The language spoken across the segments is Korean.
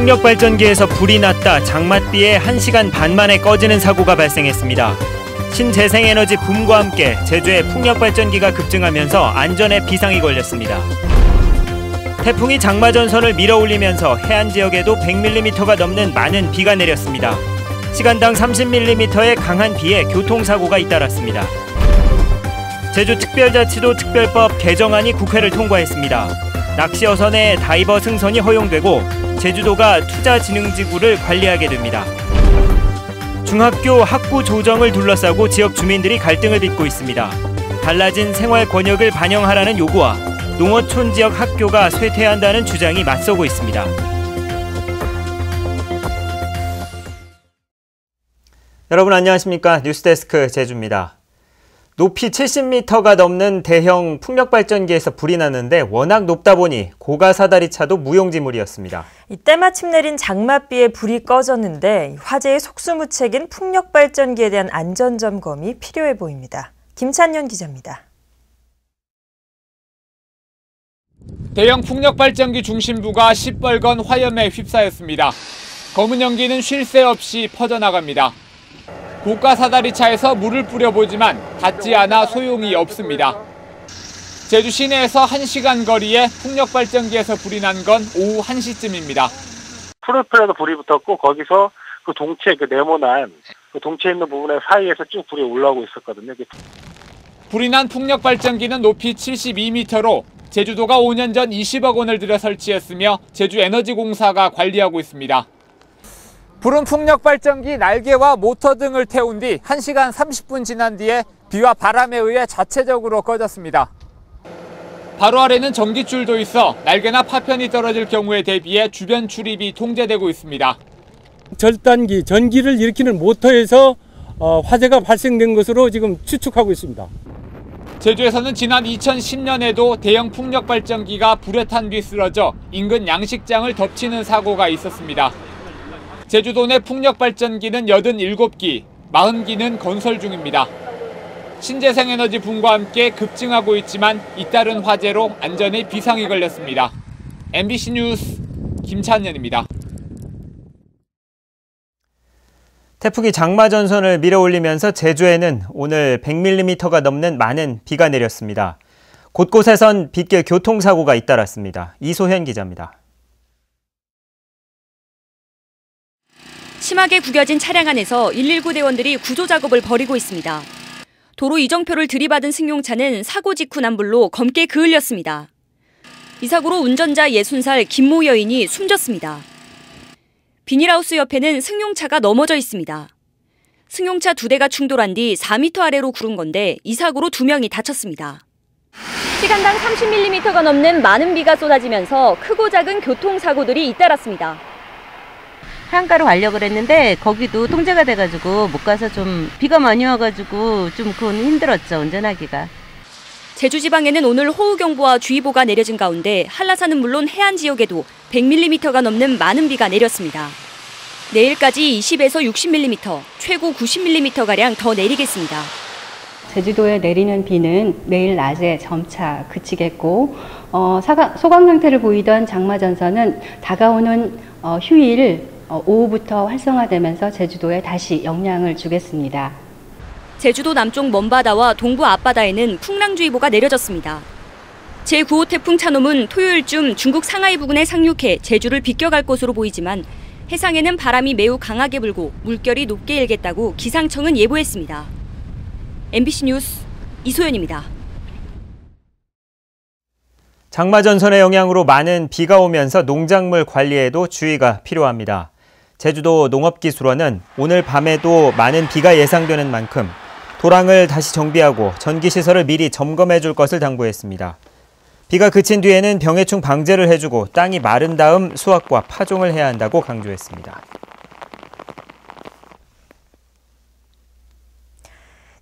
풍력발전기에서 불이 났다 장맛비에 1시간 반 만에 꺼지는 사고가 발생했습니다. 신재생에너지 붐과 함께 제주의 풍력발전기가 급증하면서 안전에 비상이 걸렸습니다. 태풍이 장마전선을 밀어올리면서 해안 지역에도 100mm가 넘는 많은 비가 내렸습니다. 시간당 30mm의 강한 비에 교통사고가 잇따랐습니다. 제주특별자치도 특별법 개정안이 국회를 통과했습니다. 낚시어선의 다이버 승선이 허용되고 제주도가 투자진흥지구를 관리하게 됩니다. 중학교 학부 조정을 둘러싸고 지역 주민들이 갈등을 빚고 있습니다. 달라진 생활 권역을 반영하라는 요구와 농어촌 지역 학교가 쇠퇴한다는 주장이 맞서고 있습니다. 여러분 안녕하십니까? 뉴스데스크 제주입니다. 높이 70m가 넘는 대형 풍력발전기에서 불이 났는데 워낙 높다 보니 고가 사다리차도 무용지물이었습니다. 때마침 내린 장맛비에 불이 꺼졌는데 화재의 속수무책인 풍력발전기에 대한 안전점검이 필요해 보입니다. 김찬현 기자입니다. 대형 풍력발전기 중심부가 시뻘건 화염에 휩싸였습니다. 검은 연기는 쉴 새 없이 퍼져나갑니다. 고가 사다리차에서 물을 뿌려보지만 닿지 않아 소용이 없습니다. 제주 시내에서 1시간 거리에 풍력발전기에서 불이 난 건 오후 1시쯤입니다. 프로펠러도 불이 붙었고 거기서 그 동체, 네모난 그 동체 있는 부분의 사이에서 쭉 불이 올라오고 있었거든요. 불이 난 풍력발전기는 높이 72m로 제주도가 5년 전 20억 원을 들여 설치했으며 제주에너지공사가 관리하고 있습니다. 불은 풍력발전기 날개와 모터 등을 태운 뒤 1시간 30분 지난 뒤에 비와 바람에 의해 자체적으로 꺼졌습니다. 바로 아래는 전기줄도 있어 날개나 파편이 떨어질 경우에 대비해 주변 출입이 통제되고 있습니다. 절단기, 전기를 일으키는 모터에서 화재가 발생된 것으로 지금 추측하고 있습니다. 제주에서는 지난 2010년에도 대형 풍력발전기가 불에 탄 뒤 쓰러져 인근 양식장을 덮치는 사고가 있었습니다. 제주도 내 풍력발전기는 87기, 40기는 건설 중입니다. 신재생에너지 붐과 함께 급증하고 있지만 잇따른 화재로 안전에 비상이 걸렸습니다. MBC 뉴스 김찬현입니다. 태풍이 장마전선을 밀어올리면서 제주에는 오늘 100mm가 넘는 많은 비가 내렸습니다. 곳곳에선 빗길 교통사고가 잇따랐습니다. 이소현 기자입니다. 심하게 구겨진 차량 안에서 119 대원들이 구조 작업을 벌이고 있습니다. 도로 이정표를 들이받은 승용차는 사고 직후 남불로 검게 그을렸습니다. 이 사고로 운전자 60살 김모 여인이 숨졌습니다. 비닐하우스 옆에는 승용차가 넘어져 있습니다. 승용차 2대가 충돌한 뒤 4m 아래로 구른 건데 이 사고로 2명이 다쳤습니다. 시간당 30mm가 넘는 많은 비가 쏟아지면서 크고 작은 교통사고들이 잇따랐습니다. 해안가로 가려고 그랬는데 거기도 통제가 돼가지고 못 가서 좀 비가 많이 와가지고 좀 그건 힘들었죠, 운전하기가. 제주 지방에는 오늘 호우경보와 주의보가 내려진 가운데 한라산은 물론 해안 지역에도 100mm가 넘는 많은 비가 내렸습니다. 내일까지 20에서 60mm, 최고 90mm가량 더 내리겠습니다. 제주도에 내리는 비는 내일 낮에 점차 그치겠고 소강 상태를 보이던 장마전선은 다가오는 휴일 오후부터 활성화되면서 제주도에 다시 영향을 주겠습니다. 제주도 남쪽 먼바다와 동부 앞바다에는 풍랑주의보가 내려졌습니다. 제9호 태풍 차놈은 토요일쯤 중국 상하이 부근에 상륙해 제주를 비껴갈 것으로 보이지만 해상에는 바람이 매우 강하게 불고 물결이 높게 일겠다고 기상청은 예보했습니다. MBC 뉴스 이소연입니다. 장마전선의 영향으로 많은 비가 오면서 농작물 관리에도 주의가 필요합니다. 제주도 농업기술원은 오늘 밤에도 많은 비가 예상되는 만큼 도랑을 다시 정비하고 전기시설을 미리 점검해 줄 것을 당부했습니다. 비가 그친 뒤에는 병해충 방제를 해주고 땅이 마른 다음 수확과 파종을 해야 한다고 강조했습니다.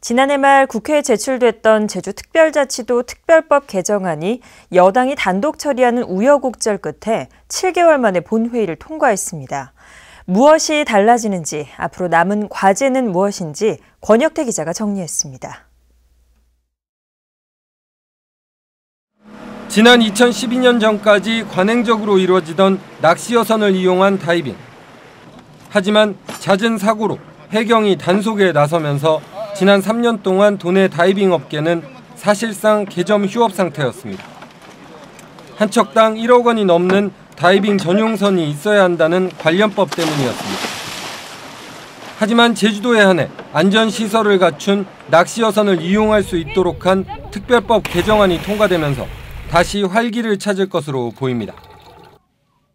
지난해 말 국회에 제출됐던 제주특별자치도 특별법 개정안이 여당이 단독 처리하는 우여곡절 끝에 7개월 만에 본회의를 통과했습니다. 무엇이 달라지는지, 앞으로 남은 과제는 무엇인지 권혁태 기자가 정리했습니다. 지난 2012년 전까지 관행적으로 이루어지던 낚시여선을 이용한 다이빙. 하지만 잦은 사고로 해경이 단속에 나서면서 지난 3년 동안 도내 다이빙 업계는 사실상 개점 휴업 상태였습니다. 한 척당 1억 원이 넘는 다이빙 전용선이 있어야 한다는 관련법 때문이었습니다. 하지만 제주도에 한해 안전시설을 갖춘 낚시여선을 이용할 수 있도록 한 특별법 개정안이 통과되면서 다시 활기를 찾을 것으로 보입니다.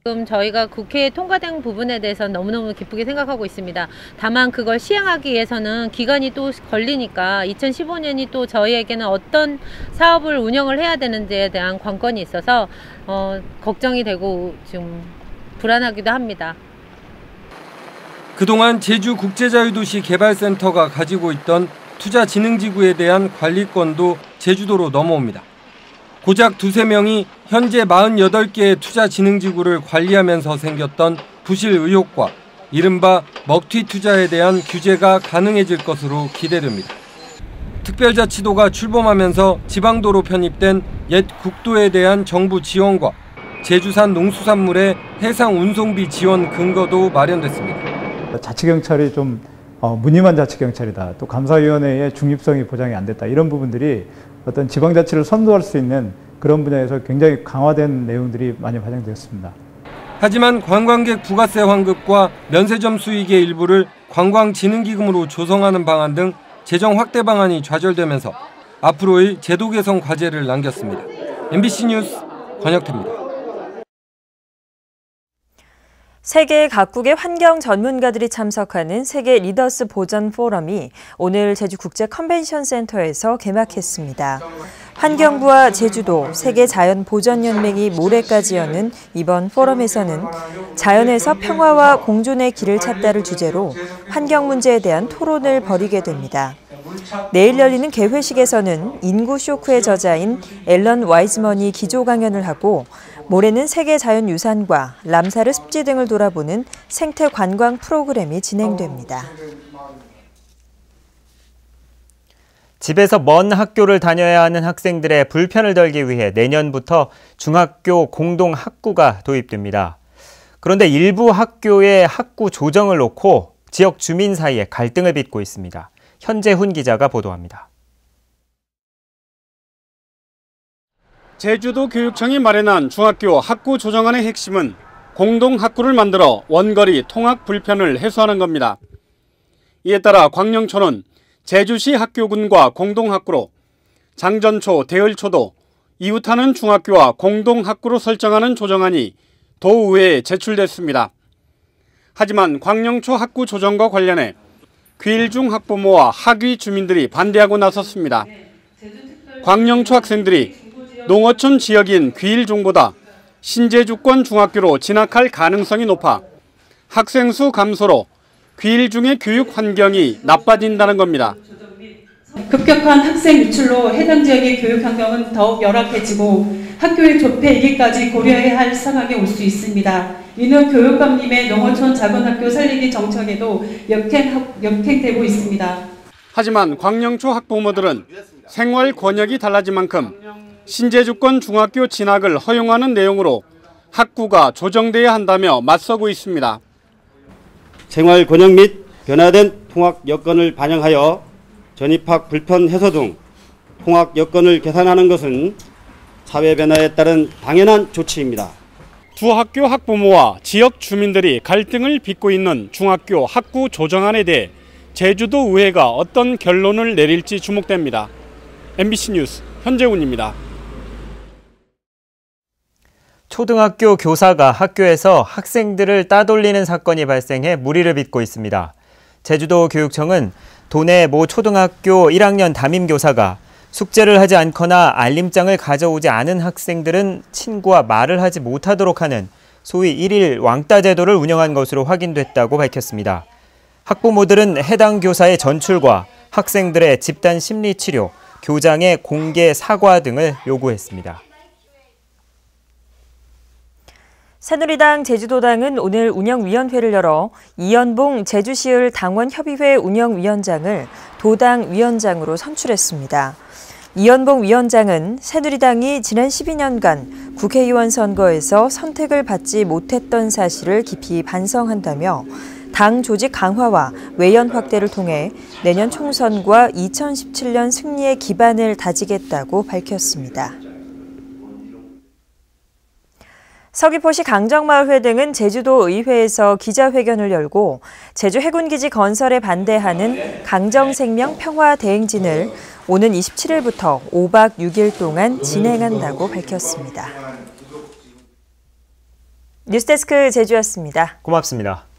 지금 저희가 국회에 통과된 부분에 대해서 너무너무 기쁘게 생각하고 있습니다. 다만 그걸 시행하기 위해서는 기간이 또 걸리니까 2015년이 또 저희에게는 어떤 사업을 운영을 해야 되는지에 대한 관건이 있어서 걱정이 되고 좀 불안하기도 합니다. 그동안 제주국제자유도시 개발센터가 가지고 있던 투자진흥지구에 대한 관리권도 제주도로 넘어옵니다. 고작 두세 명이 현재 48개의 투자진흥지구를 관리하면서 생겼던 부실 의혹과 이른바 먹튀 투자에 대한 규제가 가능해질 것으로 기대됩니다. 특별자치도가 출범하면서 지방도로 편입된 옛 국도에 대한 정부 지원과 제주산 농수산물의 해상 운송비 지원 근거도 마련됐습니다. 자치경찰이 좀 무늬만 자치경찰이다. 또 감사위원회의 중립성이 보장이 안 됐다. 이런 부분들이 어떤 지방자치를 선도할 수 있는 그런 분야에서 굉장히 강화된 내용들이 많이 반영되었습니다. 하지만 관광객 부가세 환급과 면세점 수익의 일부를 관광진흥기금으로 조성하는 방안 등 재정 확대 방안이 좌절되면서 앞으로의 제도 개선 과제를 남겼습니다. MBC 뉴스 권혁태입니다. 세계 각국의 환경 전문가들이 참석하는 세계 리더스 보전 포럼이 오늘 제주국제 컨벤션 센터에서 개막했습니다. 환경부와 제주도, 세계자연보전연맹이 모레까지 여는 이번 포럼에서는 자연에서 평화와 공존의 길을 찾다를 주제로 환경 문제에 대한 토론을 벌이게 됩니다. 내일 열리는 개회식에서는 인구 쇼크의 저자인 앨런 와이즈먼이 기조 강연을 하고 모레는 세계자연유산과 람사르 습지 등을 돌아보는 생태 관광 프로그램이 진행됩니다. 집에서 먼 학교를 다녀야 하는 학생들의 불편을 덜기 위해 내년부터 중학교 공동 학구가 도입됩니다. 그런데 일부 학교의 학구 조정을 놓고 지역 주민 사이에 갈등을 빚고 있습니다. 현재훈 기자가 보도합니다. 제주도 교육청이 마련한 중학교 학구 조정안의 핵심은 공동 학구를 만들어 원거리 통학 불편을 해소하는 겁니다. 이에 따라 광령초는 제주시 학교군과 공동 학구로 장전초, 대을초도 이웃하는 중학교와 공동 학구로 설정하는 조정안이 도의회에 제출됐습니다. 하지만 광령초 학구 조정과 관련해 귀일중 학부모와 학위 주민들이 반대하고 나섰습니다. 광령초 학생들이 농어촌 지역인 귀일중보다 신제주권 중학교로 진학할 가능성이 높아 학생 수 감소로 귀일중의 교육 환경이 나빠진다는 겁니다. 급격한 학생 유출로 해당 지역의 교육 환경은 더욱 열악해지고 학교의 조폐이기까지 고려해야 할 상황이 올 수 있습니다. 이는 교육감님의 농어촌 작은 학교 살리기 정책에도 역행되고 있습니다. 하지만 광령초 학부모들은 생활 권역이 달라진 만큼 신제주권 중학교 진학을 허용하는 내용으로 학구가 조정돼야 한다며 맞서고 있습니다. 생활 권역 및 변화된 통학 여건을 반영하여 전입학 불편 해소 등 통학 여건을 개선하는 것은 사회 변화에 따른 당연한 조치입니다. 두 학교 학부모와 지역 주민들이 갈등을 빚고 있는 중학교 학구 조정안에 대해 제주도 의회가 어떤 결론을 내릴지 주목됩니다. MBC 뉴스 현재훈입니다. 초등학교 교사가 학교에서 학생들을 따돌리는 사건이 발생해 물의를 빚고 있습니다. 제주도 교육청은 도내 모 초등학교 1학년 담임교사가 숙제를 하지 않거나 알림장을 가져오지 않은 학생들은 친구와 말을 하지 못하도록 하는 소위 1일 왕따 제도를 운영한 것으로 확인됐다고 밝혔습니다. 학부모들은 해당 교사의 전출과 학생들의 집단 심리치료, 교장의 공개 사과 등을 요구했습니다. 새누리당 제주도당은 오늘 운영위원회를 열어 이연봉 제주시을 당원협의회 운영위원장을 도당 위원장으로 선출했습니다. 이현봉 위원장은 새누리당이 지난 12년간 국회의원 선거에서 선택을 받지 못했던 사실을 깊이 반성한다며 당 조직 강화와 외연 확대를 통해 내년 총선과 2017년 승리의 기반을 다지겠다고 밝혔습니다. 서귀포시 강정마을회 등은 제주도 의회에서 기자회견을 열고 제주 해군기지 건설에 반대하는 강정생명 평화대행진을 오는 27일부터 5박 6일 동안 진행한다고 밝혔습니다. 뉴스데스크 제주였습니다. 고맙습니다.